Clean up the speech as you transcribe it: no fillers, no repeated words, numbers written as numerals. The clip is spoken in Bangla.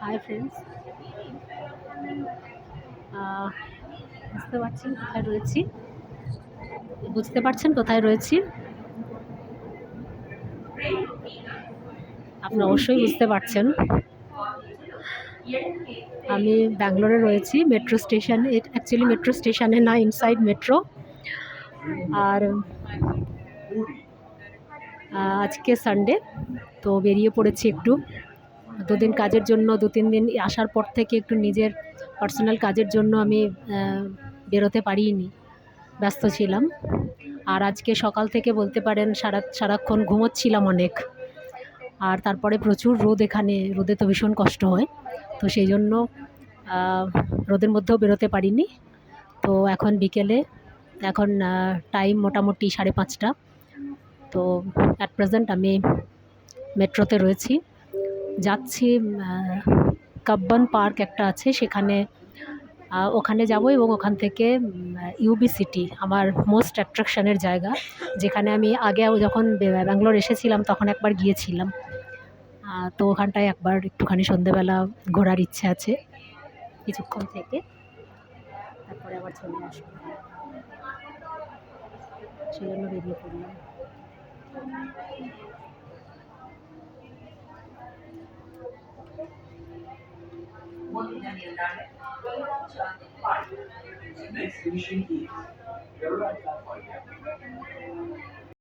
হাই ফ্রেন্ডস, বুঝতে পারছেন কোথায় রয়েছি? বুঝতে পারছেন কোথায় রয়েছি? আপনি অবশ্যই বুঝতে পারছেন। আমি ব্যাঙ্গালোরে রয়েছি, মেট্রো স্টেশনে। অ্যাকচুয়ালি মেট্রো স্টেশনে না, ইনসাইড মেট্রো। আর আজকে সানডে, তো বেরিয়ে পড়েছি একটু দুদিন কাজের জন্য। 2-3 দিন আসার পর থেকে একটু নিজের পার্সোনাল কাজের জন্য আমি বেরোতে পারিনি, ব্যস্ত ছিলাম। আর আজকে সকাল থেকে বলতে পারেন সারাক্ষণ ঘুমোচ্ছিলাম অনেক। আর তারপরে প্রচুর রোদ, এখানে রোদে তো ভীষণ কষ্ট হয়, তো সেই জন্য রোদের মধ্যেও বেরোতে পারিনি। তো এখন বিকেলে, এখন টাইম মোটামুটি 5:30। তো অ্যাট প্রেজেন্ট আমি মেট্রোতে রয়েছি, যাচ্ছি কাব্বান পার্ক একটা আছে সেখানে, ওখানে যাব এবং ওখান থেকে ইউবি সিটি, আমার মোস্ট অ্যাট্রাকশানের জায়গা, যেখানে আমি আগেও যখন ব্যাঙ্গালোর এসেছিলাম তখন একবার গিয়েছিলাম। তো ওখানটায় একবার একটুখানি সন্ধেবেলা ঘোরার ইচ্ছে আছে কিছুক্ষণ থেকে, তারপরে আবার চলে আসবো, সেজন্য বেরিয়ে পড়লাম। Next station is Kerala platform.